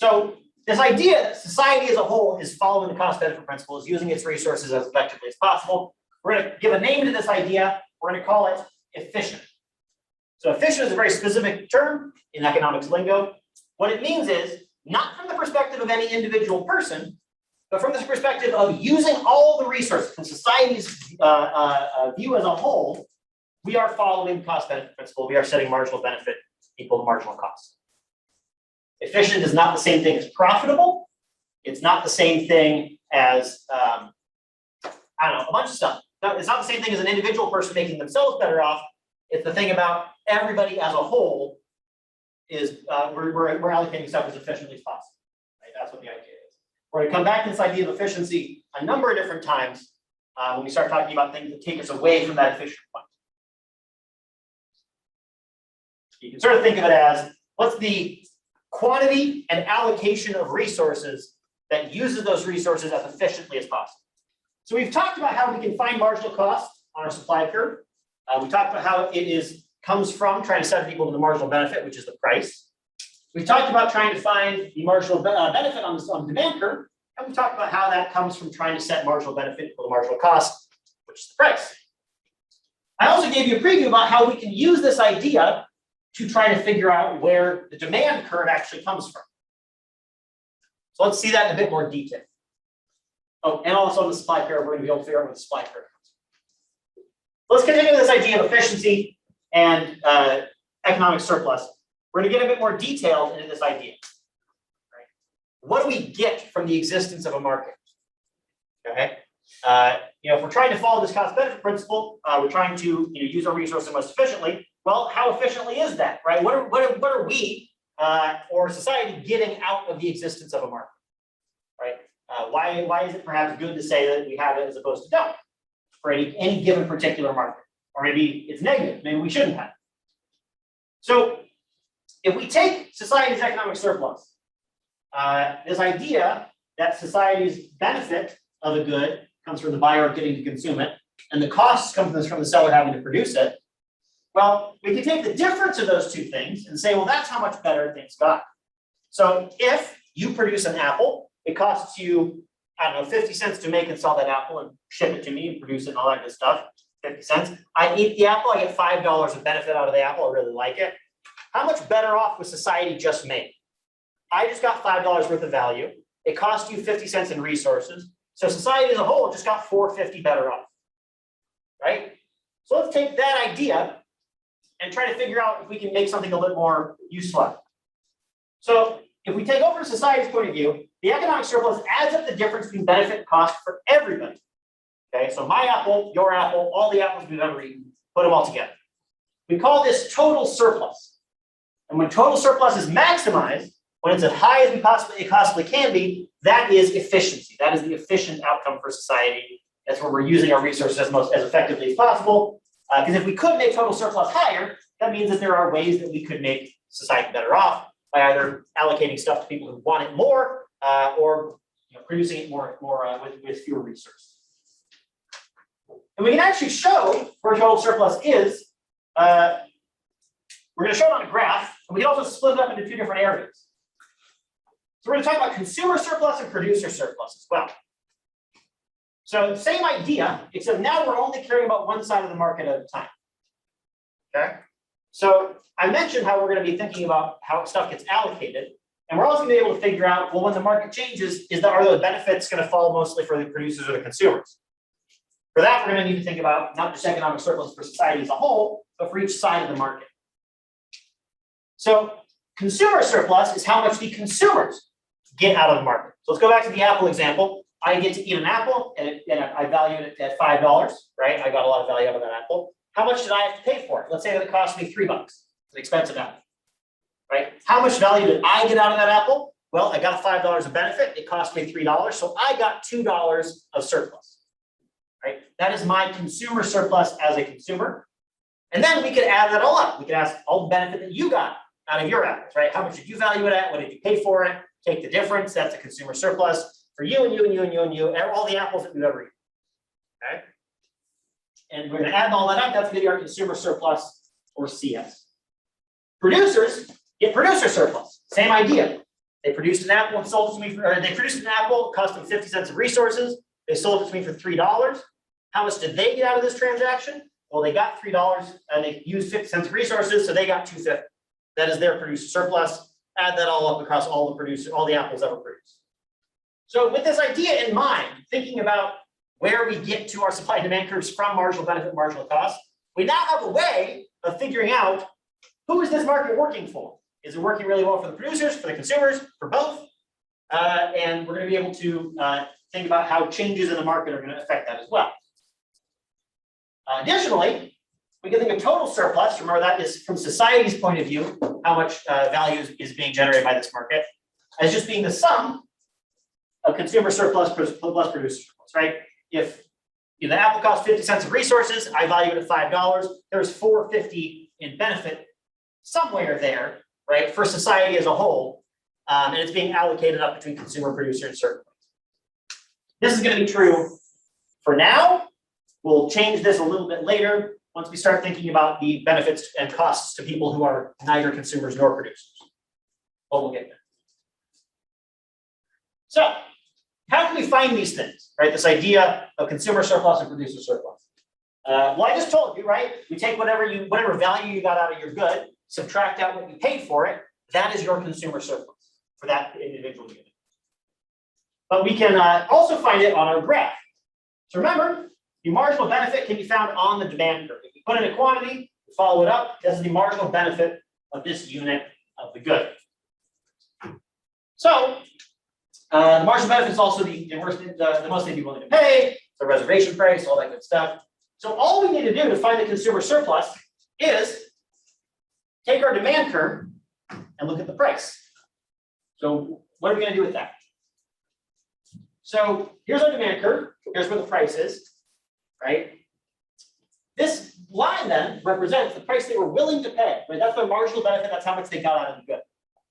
So this idea that society as a whole is following the cost-benefit principle, is using its resources as effectively as possible. We're going to give a name to this idea. We're going to call it efficient. So efficient is a very specific term in economics lingo. What it means is, not from the perspective of any individual person, but from the perspective of using all the resources from society's view as a whole, we are following the cost-benefit principle. We are setting marginal benefit equal to marginal cost. Efficient is not the same thing as profitable. It's not the same thing as, I don't know, a bunch of stuff. No, it's not the same thing as an individual person making themselves better off. It's the thing about everybody as a whole is we're allocating stuff as efficiently as possible. Right? That's what the idea is. We're going to come back to this idea of efficiency a number of different times when we start talking about things that take us away from that efficient point. You can sort of think of it as, what's the quantity and allocation of resources that uses those resources as efficiently as possible. So we've talked about how we can find marginal cost on our supply curve. We talked about how it comes from trying to set it equal to the marginal benefit, which is the price. We've talked about trying to find the marginal benefit on the demand curve, and we talked about how that comes from trying to set marginal benefit equal to marginal cost, which is the price. I also gave you a preview about how we can use this idea to try to figure out where the demand curve actually comes from. So let's see that in a bit more detail. Oh, and also on the supply curve, we're going to be able to figure out where the supply curve comes from. Let's continue with this idea of efficiency and economic surplus. We're going to get a bit more detailed into this idea. Right? What do we get from the existence of a market? Okay. If we're trying to follow this cost-benefit principle, we're trying to use our resources most efficiently. Well, how efficiently is that, right? What are we or society getting out of the existence of a market, right? Why is it perhaps good to say that we have it as opposed to don't for any given particular market? Or maybe it's negative. Maybe we shouldn't have it. So if we take society's economic surplus, this idea that society's benefit of a good comes from the buyer getting to consume it, and the costs come from the seller having to produce it. Well, we can take the difference of those two things and say, well, that's how much better things got. So if you produce an apple, it costs you, I don't know, 50 cents to make and sell that apple and ship it to me and produce it and all that good stuff, 50 cents. I eat the apple, I get $5 of benefit out of the apple, I really like it. How much better off was society just made? I just got $5 worth of value. It cost you 50 cents in resources. So society as a whole just got $4.50 better off, right? So let's take that idea and try to figure out if we can make something a little bit more useful. So if we take over society's point of view, the economic surplus adds up the difference between benefit and cost for everybody. Okay, so my apple, your apple, all the apples we've ever eaten, put them all together. We call this total surplus. And when total surplus is maximized, when it's as high as it possibly can be, that is efficiency. That is the efficient outcome for society. That's where we're using our resources as effectively as possible. Because if we could make total surplus higher, that means that there are ways that we could make society better off by either allocating stuff to people who want it more or producing it more with fewer resources. And we can actually show where total surplus is. We're going to show it on a graph, and we can also split it up into two different areas. So we're going to talk about consumer surplus and producer surplus as well. So same idea, except now we're only caring about one side of the market at a time. Okay? So I mentioned how we're going to be thinking about how stuff gets allocated, and we're also going to be able to figure out, well, when the market changes, are the benefits going to fall mostly for the producers or the consumers? For that, we're going to need to think about not just economic surplus for society as a whole, but for each side of the market. So consumer surplus is how much the consumers get out of the market. So let's go back to the apple example. I get to eat an apple, and I value it at $5, right? I got a lot of value out of that apple. How much did I have to pay for it? Let's say that it cost me $3. It's an expensive apple, right? How much value did I get out of that apple? Well, I got $5 of benefit. It cost me $3, so I got $2 of surplus, right? That is my consumer surplus as a consumer. And then we could add that all up. We could ask all the benefit that you got out of your apples, right? How much did you value it at? What did you pay for it? Take the difference. That's a consumer surplus. For you and you and you and you and you, and all the apples that we've ever eaten. Okay? And we're going to add all that up. That's going to be our consumer surplus, or CS. Producers get producer surplus. Same idea. They produced an apple and sold it to me for, or they produced an apple, it cost them 50 cents of resources. They sold it to me for $3. How much did they get out of this transaction? Well, they got $3 and they used 50 cents of resources, so they got $2.50. That is their producer surplus. Add that all up across all the apples ever produced. So with this idea in mind, thinking about where we get to our supply and demand curves from marginal benefit, marginal cost, we now have a way of figuring out who is this market working for? Is it working really well for the producers, for the consumers, for both? And we're going to be able to think about how changes in the market are going to affect that as well. Additionally, we can think of total surplus. Remember, that is from society's point of view, how much value is being generated by this market, as just being the sum of consumer surplus plus producer surplus, right? If the apple costs 50 cents of resources, I value it at $5, there's $4.50 in benefit somewhere there, right, for society as a whole, and it's being allocated up between consumer, producer, and certain ways. This is going to be true for now. We'll change this a little bit later once we start thinking about the benefits and costs to people who are neither consumers nor producers. But we'll get there. So, how can we find these things, right? This idea of consumer surplus and producer surplus. Well, I just told you, right? We take whatever value you got out of your good, subtract out what you paid for it. That is your consumer surplus for that individual unit. But we can also find it on our graph. So remember, the marginal benefit can be found on the demand curve. If you put in a quantity, follow it up, this is the marginal benefit of this unit of the good. So the marginal benefit is also the most they'd be willing to pay, the reservation price, all that good stuff. So all we need to do to find the consumer surplus is take our demand curve and look at the price. So what are we going to do with that? So here's our demand curve. Here's where the price is, right? This line then represents the price they were willing to pay, right? That's their marginal benefit. That's how much they got out of the good.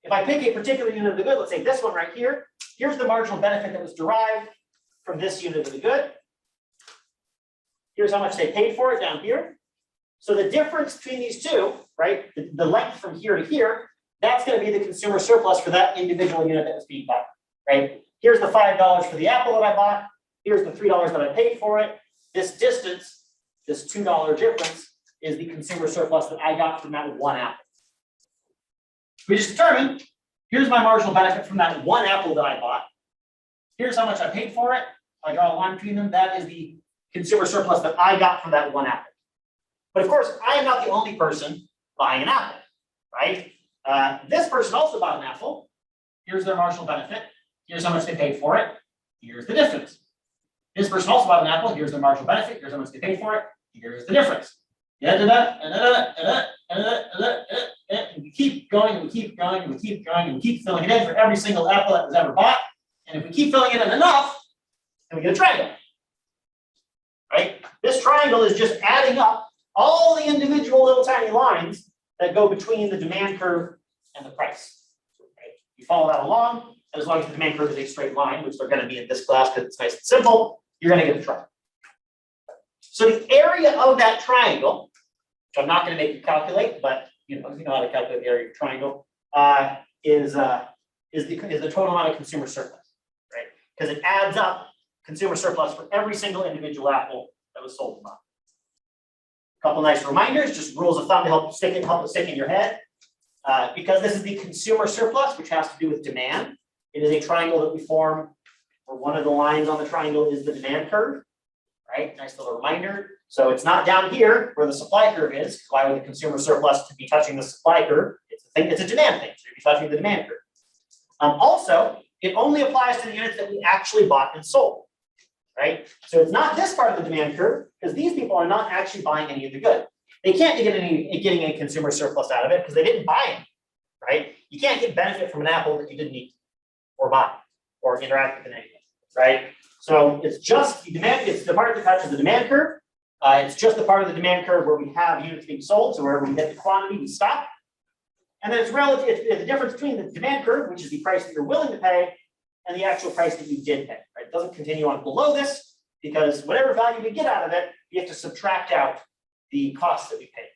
If I pick a particular unit of the good, let's say this one right here, here's the marginal benefit that was derived from this unit of the good. Here's how much they paid for it down here. So the difference between these two, right, the length from here to here, that's going to be the consumer surplus for that individual unit that was being bought, right? Here's the $5 for the apple that I bought. Here's the $3 that I paid for it. This distance, this $2 difference, is the consumer surplus that I got from that one apple. We just determined, here's my marginal benefit from that one apple that I bought. Here's how much I paid for it. I draw a line between them. That is the consumer surplus that I got from that one apple. But of course, I am not the only person buying an apple, right? This person also bought an apple. Here's their marginal benefit. Here's how much they paid for it. Here's the difference. This person also bought an apple. Here's their marginal benefit. Here's how much they paid for it. Here's the difference. And we keep going, and we keep going, and we keep going, and we keep filling it in for every single apple that was ever bought. And if we keep filling it in enough, then we get a triangle. Right? This triangle is just adding up all the individual little tiny lines that go between the demand curve and the price. Right? You follow that along, and as long as the demand curve is a straight line, which they're going to be in this class because it's nice and simple, you're going to get a triangle. So the area of that triangle, which I'm not going to make you calculate, but you know how to calculate the area of a triangle, is the total amount of consumer surplus, right? Because it adds up consumer surplus for every single individual apple that was sold to buy. A couple nice reminders, just rules of thumb to help it stick in your head. Because this is the consumer surplus, which has to do with demand. It is a triangle that we form where one of the lines on the triangle is the demand curve, right? Nice little reminder. So it's not down here where the supply curve is. Why would the consumer surplus to be touching the supply curve? It's a demand thing, so you'd be touching the demand curve. Also, it only applies to the units that we actually bought and sold, right? So it's not this part of the demand curve because these people are not actually buying any of the good. They can't be getting any consumer surplus out of it because they didn't buy it, right? You can't get benefit from an apple that you didn't eat or buy or interact with in any way, right? So it's just the demand, it's the part that touches the demand curve. It's just the part of the demand curve where we have units being sold. So wherever we get the quantity, we stop. And then it's relative, it's the difference between the demand curve, which is the price that you're willing to pay, and the actual price that you did pay, right? It doesn't continue on below this because whatever value we get out of it, we have to subtract out the costs that we paid.